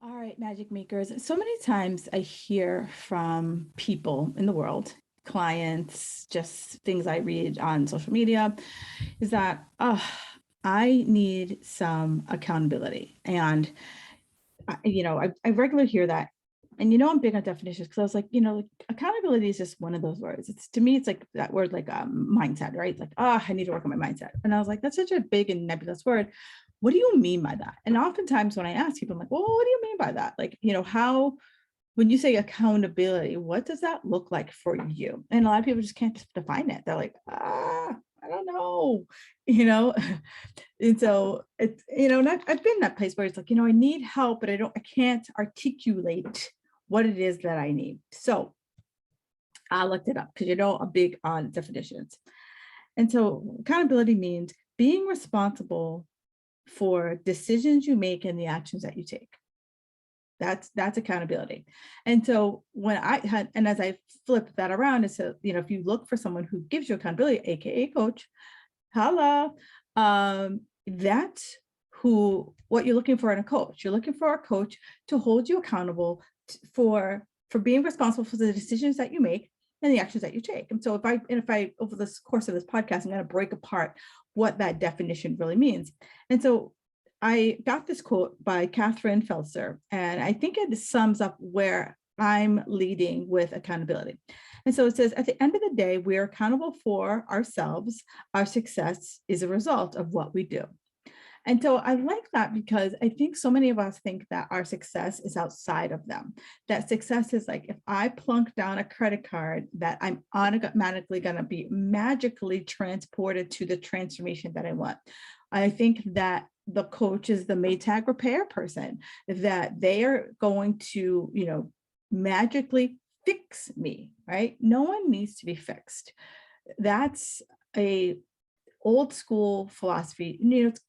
All right, magic makers. So many times I hear from people in the world, clients, just things I read on social media, is that, oh, I need some accountability. And, I regularly hear that. And, I'm big on definitions because I was like, like accountability is just one of those words. It's to me, it's like that word, like mindset, right? Like, I need to work on my mindset. And I was like, that's such a big and nebulous word. What do you mean by that? And oftentimes when I ask people, I'm like, well, what do you mean by that? Like, how, when you say accountability, what does that look like for you? And a lot of people just can't define it. They're like, I don't know, you know? And so it's, and I've been in that place where it's like, I need help, but I can't articulate what it is that I need. So I looked it up because, I'm big on definitions. And so accountability means being responsible for decisions you make and the actions that you take. That's accountability. And so when I had, and as I flipped that around and said, if you look for someone who gives you accountability, AKA coach, hello, that's what you're looking for in a coach. You're looking for a coach to hold you accountable for being responsible for the decisions that you make and the actions that you take. And so if I over this course of this podcast, I'm going to break apart what that definition really means. And so I got this quote by Catherine Felser, and I think it sums up where I'm leading with accountability. And so it says, at the end of the day, we are accountable for ourselves. Our success is a result of what we do. And so I like that because I think so many of us think that our success is outside of them. That success is like, if I plunk down a credit card, that I'm automatically going to be magically transported to the transformation that I want. I think that the coach is the Maytag repair person, that they are going to, magically fix me, right? No one needs to be fixed. That's a old school philosophy.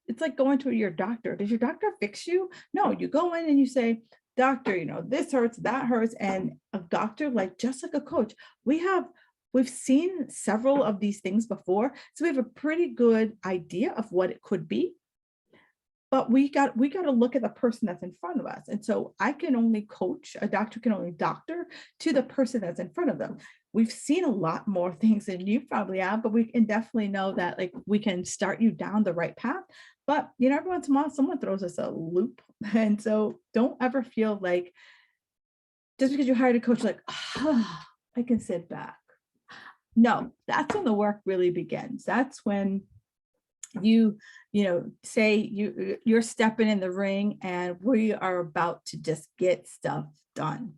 It's like going to your doctor. Does your doctor fix you? No, you go in and you say, doctor, this hurts, that hurts. And a doctor, just like a coach, we've seen several of these things before. So we have a pretty good idea of what it could be. But we got to look at the person that's in front of us. And so I can only coach, a doctor can only doctor to the person that's in front of them. We've seen a lot more things than you probably have, but we can definitely know that we can start you down the right path. But every once in a while, someone throws us a loop. And so don't ever feel like just because you hired a coach, I can sit back. No, that's when the work really begins. That's when you say you're stepping in the ring and we are about to just get stuff done.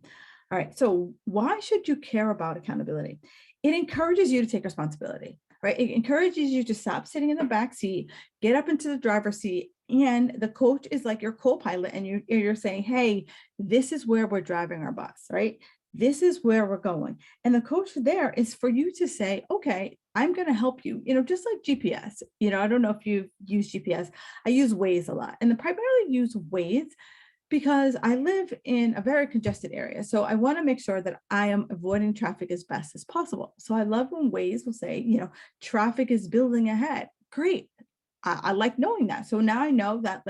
All right, so why should you care about accountability? It encourages you to take responsibility, right? It encourages you to stop sitting in the back seat, get up into the driver's seat, and the coach is like your co-pilot, and you're saying, hey, this is where we're driving our bus, right? This is where we're going. And the coach there is for you to say, okay, I'm going to help you, just like GPS. I don't know if you use GPS. I use Waze a lot, and I primarily use Waze because I live in a very congested area. So I want to make sure that I am avoiding traffic as best as possible. So I love when Waze will say, traffic is building ahead. Great. I like knowing that. So now I know that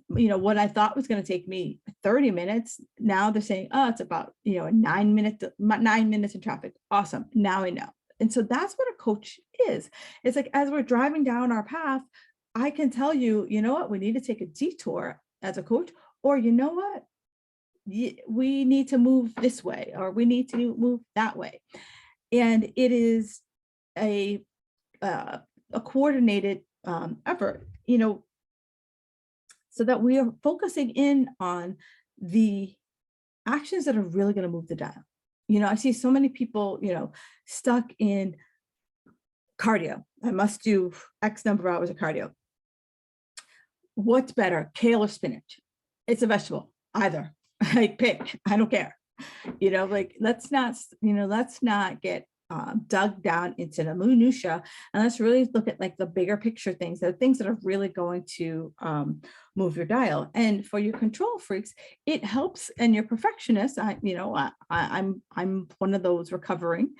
what I thought was going to take me 30 minutes, now they're saying, oh, it's about, 9 minutes in traffic. Awesome. Now I know. And so that's what a coach is. It's like, as we're driving down our path, I can tell you, what, we need to take a detour as a coach, or what, we need to move this way, or we need to move that way. And it is a coordinated effort, so that we are focusing in on the actions that are really going to move the dial. I see so many people, stuck in cardio. I must do X number of hours of cardio. What's better, kale or spinach? It's a vegetable, either. I pick, I don't care. Let's not get dug down into the minutia, and let's really look at the bigger picture things, the things that are really going to move your dial. And for your control freaks, it helps, and your perfectionists, I'm one of those recovering,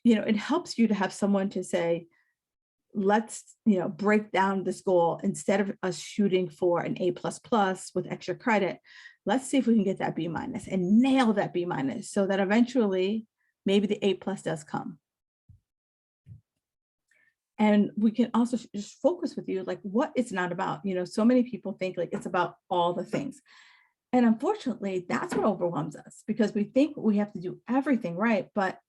it helps you to have someone to say, let's break down this goal. Instead of us shooting for an A++ with extra credit, let's see if we can get that B minus and nail that B minus so that eventually maybe the A plus does come. And we can also just focus with you, like what it's not about. So many people think like it's about all the things. And unfortunately, that's what overwhelms us, because we think we have to do everything right. But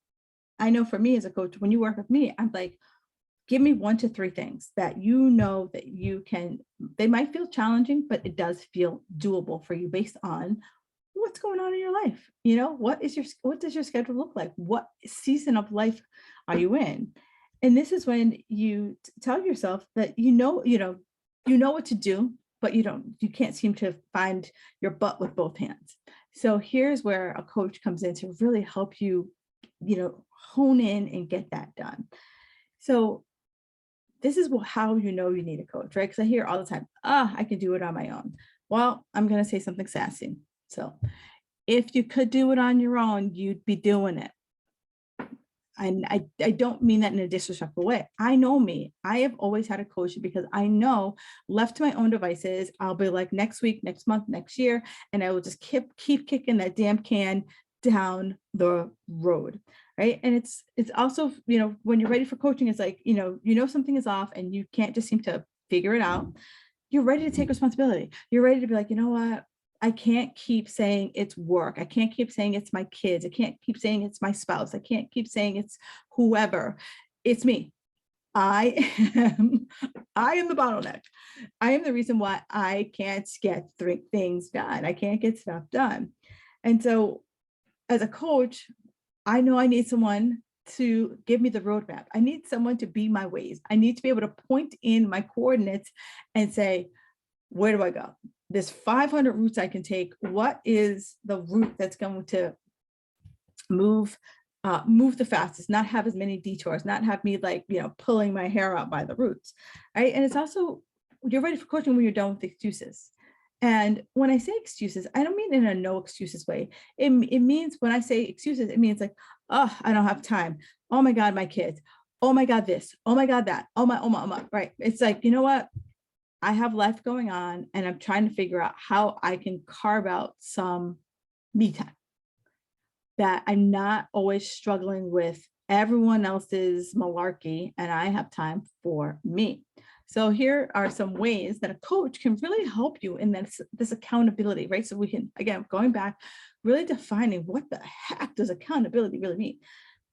I know for me as a coach, when you work with me, I'm like, give me 1 to 3 things that that you can, they might feel challenging, but it does feel doable for you based on what's going on in your life. What does your schedule look like? What season of life are you in? And this is when you tell yourself that you know what to do, but you can't seem to find your butt with both hands. So here's where a coach comes in to really help you, hone in and get that done. So this is how you need a coach, right? Because I hear all the time, I can do it on my own. Well, I'm going to say something sassy. So if you could do it on your own, you'd be doing it. And I don't mean that in a disrespectful way. I know me. I have always had a coach because I know, left to my own devices, I'll be like next week, next month, next year, and I will just keep kicking that damn can down the road, right? And it's also, when you're ready for coaching, it's like, something is off and you can't just seem to figure it out. You're ready to take responsibility. You're ready to be like, you know what? I can't keep saying it's work. I can't keep saying it's my kids. I can't keep saying it's my spouse. I can't keep saying it's whoever. It's me. I am the bottleneck. I am the reason why I can't get things done. I can't get stuff done. And so as a coach, I know I need someone to give me the roadmap. I need someone to be my ways. I need to be able to point in my coordinates and say, where do I go? There's 500 routes I can take. What is the route that's going to move the fastest, not have as many detours, not have me like, pulling my hair out by the roots, right? And it's also, you're ready for coaching when you're done with excuses. And when I say excuses, I don't mean in a no excuses way. It means, when I say excuses, it means like, oh, I don't have time. Oh my God, my kids. Oh my God, this. Oh my God, that. Oh my, right? It's like, you know what? I have life going on and I'm trying to figure out how I can carve out some me time, that I'm not always struggling with everyone else's malarkey and I have time for me. So here are some ways that a coach can really help you in this accountability, right? So we can, again, going back, really defining what the heck does accountability really mean?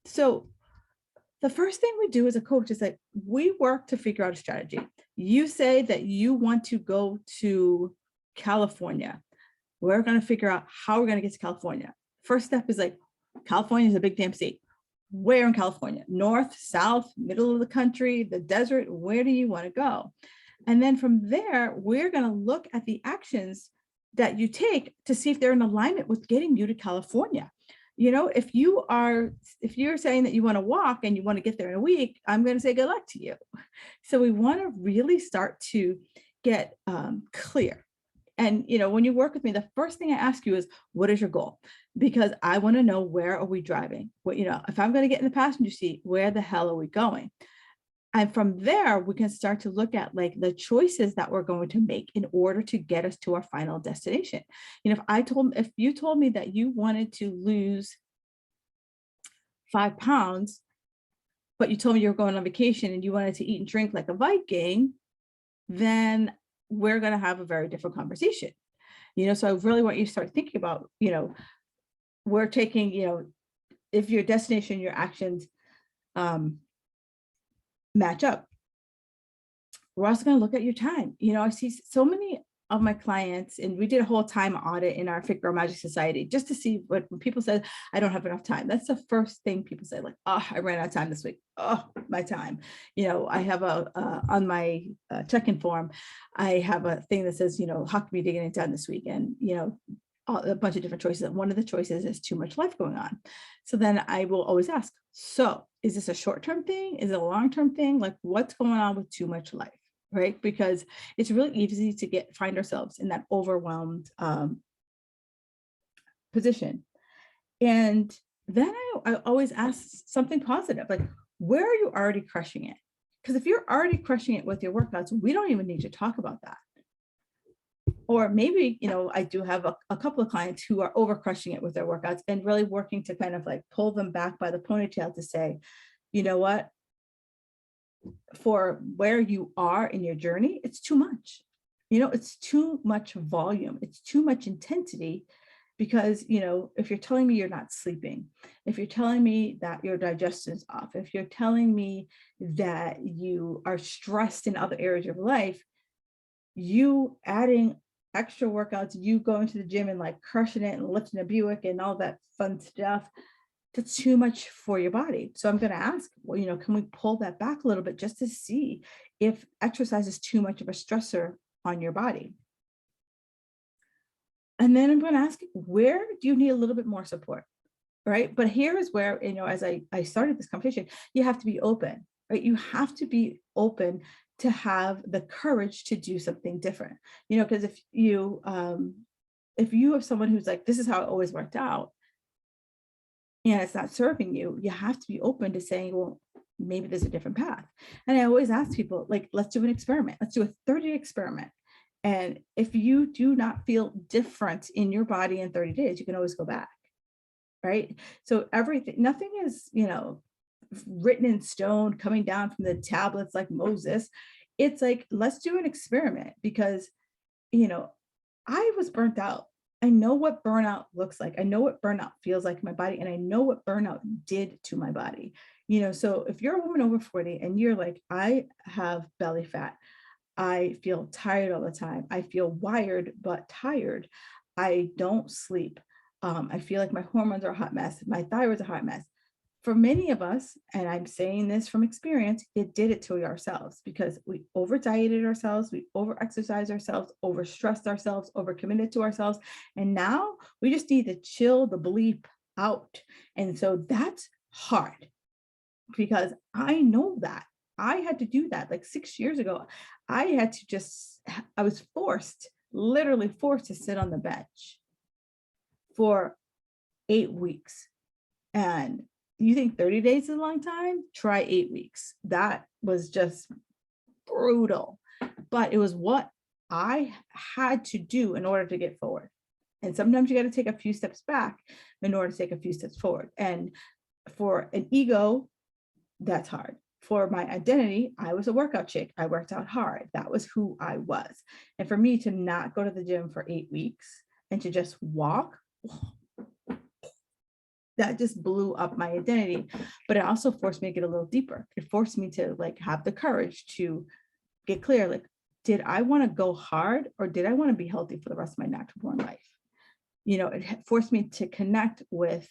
So the first thing we do as a coach is that we work to figure out a strategy. You say that you want to go to California. We're going to figure out how we're going to get to California. First step is like, California is a big damn state. Where in California? North, south, middle of the country, the desert? Where do you want to go? And then from there, we're going to look at the actions that you take to see if they're in alignment with getting you to California. If you're saying that you want to walk and you want to get there in a week, I'm going to say good luck to you. So we want to really start to get clear. And, when you work with me, the first thing I ask you is, what is your goal? Because I want to know, where are we driving? If I'm going to get in the passenger seat, where the hell are we going? And from there, we can start to look at like the choices that we're going to make in order to get us to our final destination. If you told me that you wanted to lose 5 pounds, but you told me you were going on vacation and you wanted to eat and drink like a Viking, then we're going to have a very different conversation. So I really want you to start thinking about, we're taking, if your destination, your actions, match up. We're also going to look at your time. I see so many of my clients, and we did a whole time audit in our Fit Girl Magic Society just to see when people said, I don't have enough time. That's the first thing people say, like, oh, I ran out of time this week. Oh, my time. I have on my check-in form, I have a thing that says, how can we get it done this week? And, a bunch of different choices. One of the choices is too much life going on. So then I will always ask, so is this a short-term thing? Is it a long-term thing? Like, what's going on with too much life, right? Because it's really easy to find ourselves in that overwhelmed position. And then I always ask something positive, like, where are you already crushing it? Because if you're already crushing it with your workouts, we don't even need to talk about that. Or maybe, I do have a couple of clients who are over crushing it with their workouts and really working to kind of like pull them back by the ponytail to say, you know what, for where you are in your journey, it's too much. It's too much volume. It's too much intensity because, if you're telling me you're not sleeping, if you're telling me that your digestion is off, if you're telling me that you are stressed in other areas of your life, you adding extra workouts, you going to the gym and like crushing it and lifting a Buick and all that fun stuff, that's too much for your body. So I'm going to ask, well, can we pull that back a little bit just to see if exercise is too much of a stressor on your body? And then I'm going to ask, where do you need a little bit more support? Right. But here is where, as I started this conversation, you have to be open, right? You have to be open to have the courage to do something different, because if you have someone who's like, this is how it always worked out, and it's not serving you, you have to be open to saying, well, maybe there's a different path. And I always ask people, like, let's do an experiment. Let's do a 30-day experiment. And if you do not feel different in your body in 30 days, you can always go back. Right. So nothing is, written in stone, coming down from the tablets like Moses. It's like, let's do an experiment because, I was burnt out. I know what burnout looks like. I know what burnout feels like in my body. And I know what burnout did to my body. So if you're a woman over 40 and you're like, I have belly fat, I feel tired all the time, I feel wired, but tired, I don't sleep, I feel like my hormones are a hot mess, my thyroid's a hot mess. For many of us, and I'm saying this from experience, it did it to ourselves because we over dieted ourselves, we over exercised ourselves, over stressed ourselves, over committed to ourselves. And now we just need to chill the bleep out. And so that's hard because I know that I had to do that like 6 years ago. I was literally forced to sit on the bench for 8 weeks. And you think 30 days is a long time? Try 8 weeks. That was just brutal. But it was what I had to do in order to get forward. And sometimes you got to take a few steps back in order to take a few steps forward. And for an ego, that's hard. For my identity, I was a workout chick. I worked out hard. That was who I was. And for me to not go to the gym for 8 weeks and to just walk, that just blew up my identity. But it also forced me to get a little deeper. It forced me to like have the courage to get clear. Like, did I want to go hard or did I want to be healthy for the rest of my natural born life? It forced me to connect with,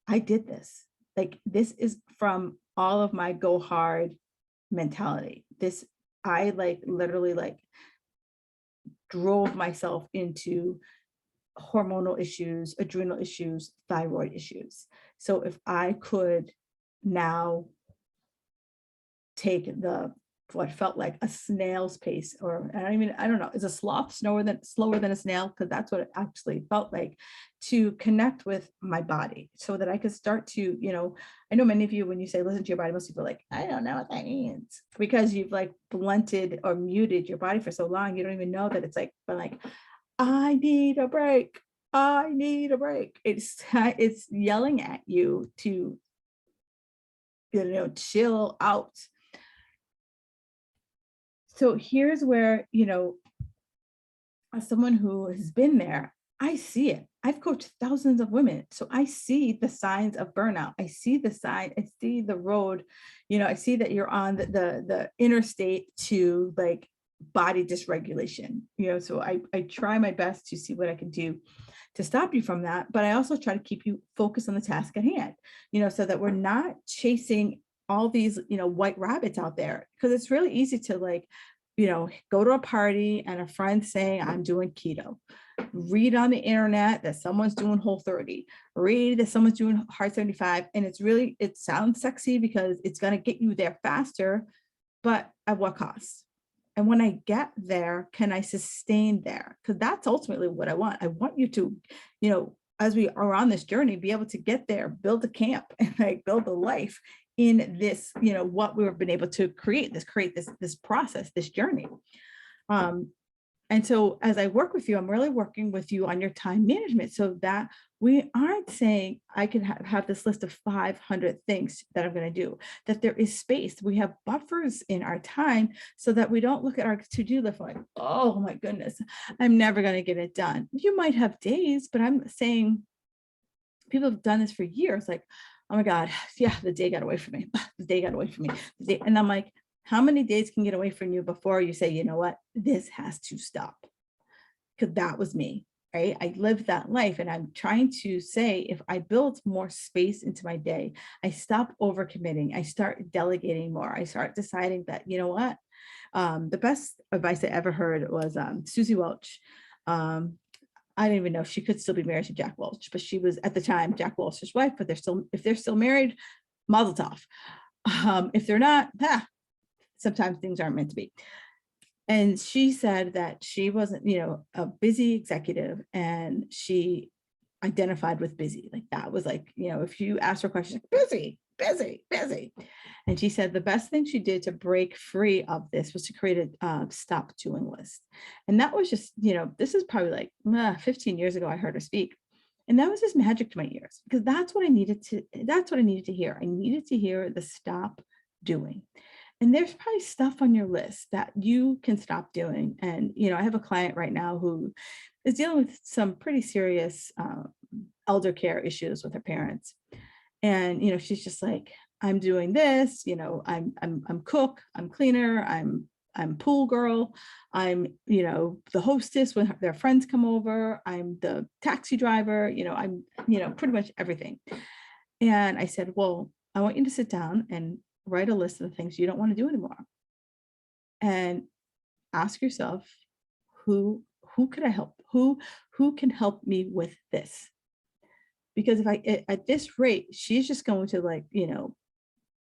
I did this. Like, this is from all of my go hard mentality. I like literally like drove myself into hormonal issues, adrenal issues, thyroid issues. So if I could now take what felt like a snail's pace, or I don't know, is a sloth slower than a snail? Because that's what it actually felt like, to connect with my body so that I could start to, I know many of you, when you say listen to your body, most people are like, I don't know what that means, because you've like blunted or muted your body for so long, you don't even know that it's like, but like, I need a break. I need a break. It's yelling at you to, chill out. So here's where, as someone who has been there, I see it. I've coached thousands of women. So I see the signs of burnout. I see the sign, I see the road, I see that you're on the interstate to like body dysregulation, so I try my best to see what I can do to stop you from that. But I also try to keep you focused on the task at hand, so that we're not chasing all these, white rabbits out there, because it's really easy to like, go to a party and a friend saying, I'm doing keto, read on the internet that someone's doing Whole30, read that someone's doing Heart 75. And it sounds sexy because it's going to get you there faster, but at what cost? And when I get there, can I sustain there? Because that's ultimately what I want. I want you to, as we are on this journey, be able to get there, build a camp, and like build a life in this, what we've been able to create this process, this journey. And so as I work with you, I'm really working with you on your time management so that we aren't saying I can have this list of 500 things that I'm going to do, that there is space. We have buffers in our time so that we don't look at our to-do list like, oh my goodness, I'm never going to get it done. You might have days, but I'm saying people have done this for years. Like, oh my God, yeah, the day got away from me. The day got away from me. And I'm like, how many days can get away from you before you say, you know what, this has to stop? Because that was me, right? I lived that life, and I'm trying to say, if I build more space into my day, I stop overcommitting, I start delegating more, I start deciding that, you know what, the best advice I ever heard was Susie Welch. I don't even know if she could still be married to Jack Welch, but she was at the time Jack Welch's wife. But if they're still married, mazel tov. If they're not, sometimes things aren't meant to be. And she said that she wasn't, a busy executive, and she identified with busy. Like that was like, if you ask her questions, like, busy, busy, busy. And she said the best thing she did to break free of this was to create a stop doing list. And that was just, this is probably like 15 years ago I heard her speak. And that was just magic to my ears, because that's what I needed to hear. I needed to hear the stop doing. And there's probably stuff on your list that you can stop doing. And, I have a client right now who is dealing with some pretty serious elder care issues with her parents. And, she's just like, I'm doing this, I'm cook, I'm cleaner, I'm pool girl, I'm, the hostess when their friends come over, I'm the taxi driver, I'm, pretty much everything. And I said, well, I want you to sit down and write a list of the things you don't want to do anymore. And ask yourself, who could I help? Who can help me with this? Because if at this rate, she's just going to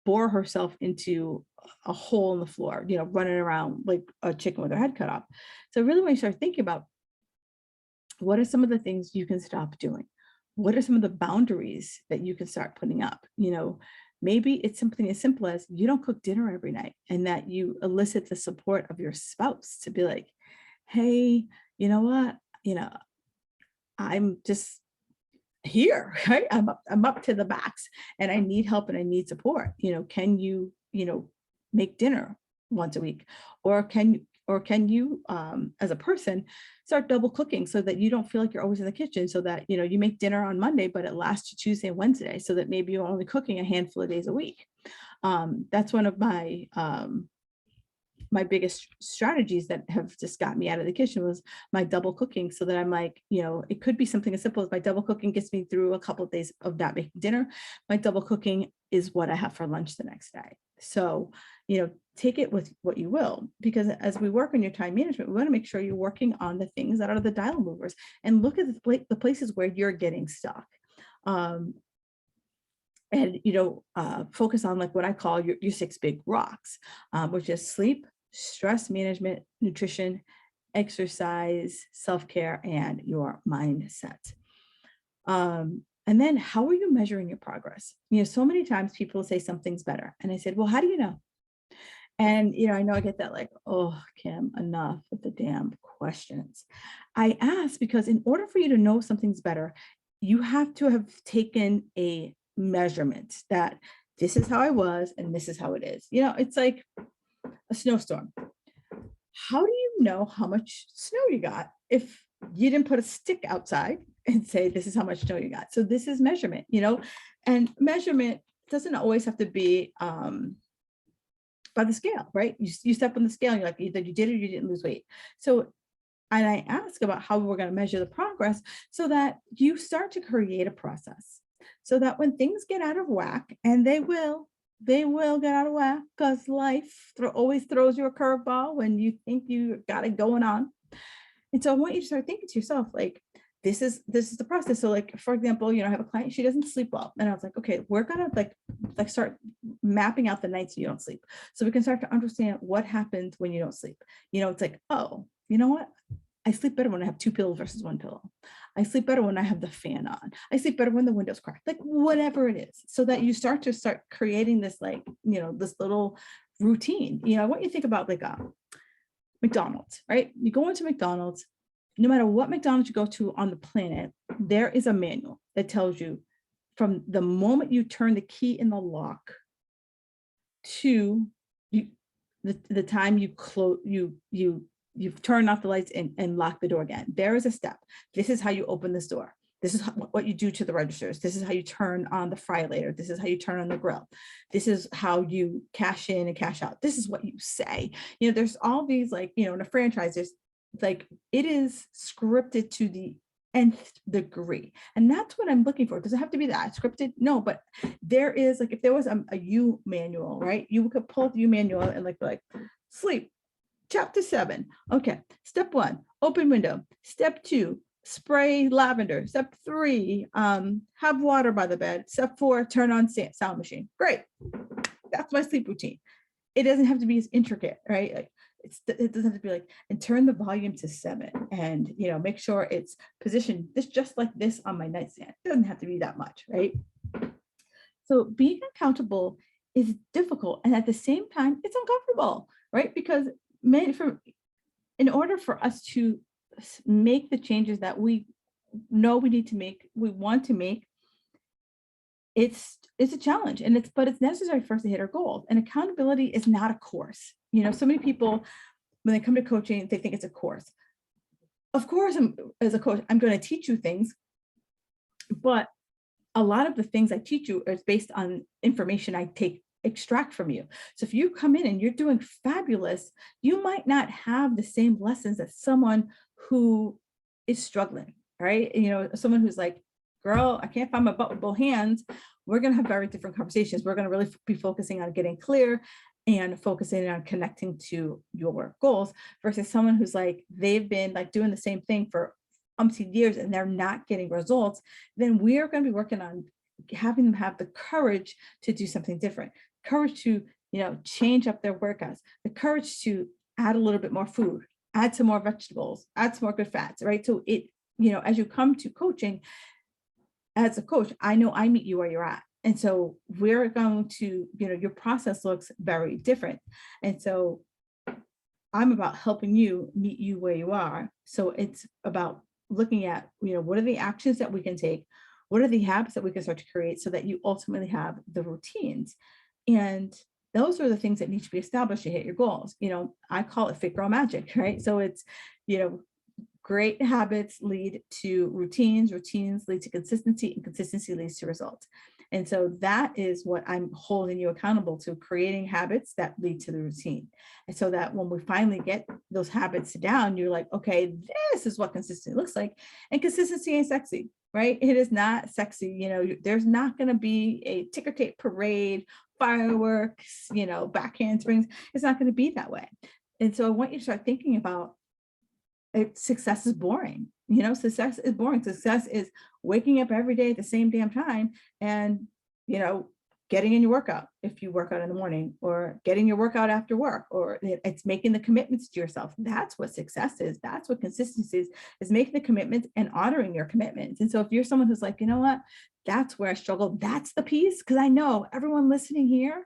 bore herself into a hole in the floor, running around like a chicken with her head cut off. So really, when you start thinking about what are some of the things you can stop doing? What are some of the boundaries that you can start putting up? Maybe it's something as simple as you don't cook dinner every night, and that you elicit the support of your spouse to be like, hey, you know what? I'm just here, right? I'm up to the max, and I need help and I need support. Can you, make dinner once a week? Or can you as a person start double cooking so that you don't feel like you're always in the kitchen, so that you make dinner on Monday but it lasts to Tuesday and Wednesday, so that maybe you're only cooking a handful of days a week. That's one of my biggest strategies that have just got me out of the kitchen, was my double cooking, so that I'm like, it could be something as simple as my double cooking gets me through a couple of days of not making dinner. My double cooking is what I have for lunch the next day. So, take it with what you will, because as we work on your time management, we want to make sure you're working on the things that are the dial movers, and look at the places where you're getting stuck. And focus on like what I call your 6 big rocks, which is sleep, stress management, nutrition, exercise, self-care, and your mindset. And then how are you measuring your progress? So many times people say something's better, and I said, well, how do you know? And I know I get that like, oh, Kim, enough with the damn questions. I ask because in order for you to know something's better, you have to have taken a measurement that this is how I was and this is how it is. It's like a snowstorm. How do you know how much snow you got if you didn't put a stick outside and say, this is how much snow you got? So this is measurement, and measurement doesn't always have to be by the scale, right? You step on the scale and you're like, either you did or you didn't lose weight. So, and I ask about how we're going to measure the progress, so that you start to create a process, so that when things get out of whack, and they will get out of whack, because life always throws you a curveball when you think you got it going on. And so I want you to start thinking to yourself, like, this is the process. So like, for example, I have a client, she doesn't sleep well. And I was like, okay, we're going to like start mapping out the nights you don't sleep, so we can start to understand what happens when you don't sleep. It's like, oh, you know what? I sleep better when I have 2 pillows versus 1 pillow. I sleep better when I have the fan on. I sleep better when the window's cracked, like whatever it is, so that you start creating this, like, this little routine. I want you to think about like McDonald's, right? You go into McDonald's, no matter what McDonald's you go to on the planet, there is a manual that tells you from the moment you turn the key in the lock to you, the time you close, you turn off the lights and lock the door again. There is a step. This is how you open this door. This is what you do to the registers. This is how you turn on the fry later. This is how you turn on the grill. This is how you cash in and cash out. This is what you say. There's all these, like, in a franchise, there's like, it is scripted to the nth degree. And that's what I'm looking for. Does it have to be that scripted? No, but there is, like, if there was a U manual, right? You could pull the U manual and like sleep, chapter 7. Okay. Step 1, open window. Step 2, spray lavender. Step 3, have water by the bed. Step 4, turn on sound machine. Great. That's my sleep routine. It doesn't have to be as intricate, right? Like, it doesn't have to be like, and turn the volume to 7 and, make sure it's positioned this just like this on my nightstand. It doesn't have to be that much, right? So being accountable is difficult. And at the same time, it's uncomfortable, right? Because in order for us to make the changes that we know we need to make, we want to make, it's a challenge, and but it's necessary for us to hit our goals. And accountability is not a course. So many people, when they come to coaching, they think it's a course. Of course, as a coach, I'm going to teach you things, but a lot of the things I teach you is based on information I extract from you. So if you come in and you're doing fabulous, you might not have the same lessons as someone who is struggling, right? Someone who's like, girl, I can't find my butt with both hands. We're going to have very different conversations. We're going to really be focusing on getting clear and focusing on connecting to your goals, versus someone who's like, they've been like doing the same thing for umpteen years and they're not getting results. Then we're going to be working on having them have the courage to do something different, courage to, change up their workouts, the courage to add a little bit more food, add some more vegetables, add some more good fats, right? So it, as you come to coaching, as a coach, I know I meet you where you're at. And so we're going to, your process looks very different. And so I'm about helping you meet you where you are. So it's about looking at, what are the actions that we can take? What are the habits that we can start to create so that you ultimately have the routines? And those are the things that need to be established to hit your goals. I call it fit girl magic, right? So it's, great habits lead to routines, routines lead to consistency, and consistency leads to results. And so that is what I'm holding you accountable to, creating habits that lead to the routine. And so that when we finally get those habits down, you're like, okay, this is what consistency looks like. And consistency ain't sexy, right? It is not sexy. There's not going to be a ticker tape parade, fireworks, backhand springs. It's not going to be that way. And so I want you to start thinking about, success is boring. Success is boring. Success is waking up every day at the same damn time and, getting in your workout if you work out in the morning, or getting your workout after work, or it's making the commitments to yourself. That's what success is. That's what consistency is making the commitments and honoring your commitments. And so if you're someone who's like, what, that's where I struggle. That's the piece. Because I know everyone listening here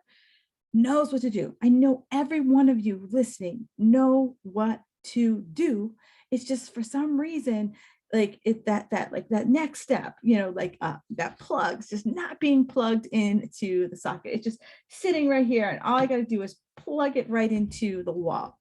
knows what to do. I know every one of you listening know what to do. It's just for some reason, like that next step, that plug's just not being plugged into the socket. It's just sitting right here, and all I got to do is plug it right into the wall.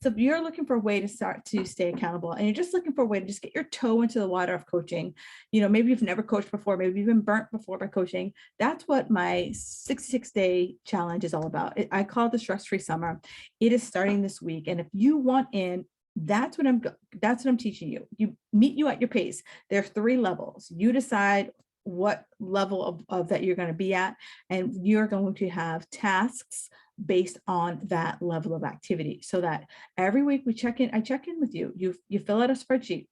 So if you're looking for a way to start to stay accountable, and you're just looking for a way to just get your toe into the water of coaching, maybe you've never coached before, maybe you've been burnt before by coaching. That's what my 66-day challenge is all about. I call it the stress-free summer. It is starting this week. And if you want in, that's what I'm teaching you. You meet you at your pace. There are 3 levels. You decide what level of that you're going to be at, and you're going to have tasks based on that level of activity, so that every week I check in with you. You fill out a spreadsheet.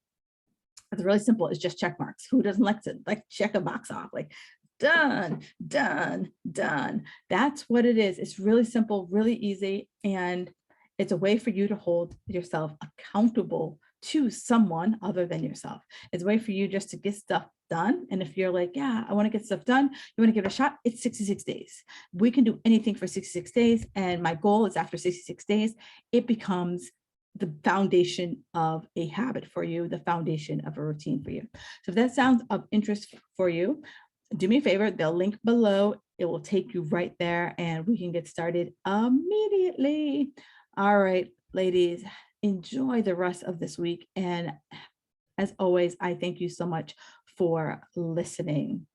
It's really simple. It's just check marks. Who doesn't like to check a box off? Like, done, done, done. That's what it is. It's really simple, really easy. And it's a way for you to hold yourself accountable to someone other than yourself. It's a way for you just to get stuff done. And if you're like, yeah, I want to get stuff done, you want to give it a shot, it's 66 days. We can do anything for 66 days. And my goal is after 66 days, it becomes the foundation of a habit for you, the foundation of a routine for you. So if that sounds of interest for you, do me a favor, the link below, it will take you right there and we can get started immediately. All right, ladies, enjoy the rest of this week. And as always, I thank you so much for listening.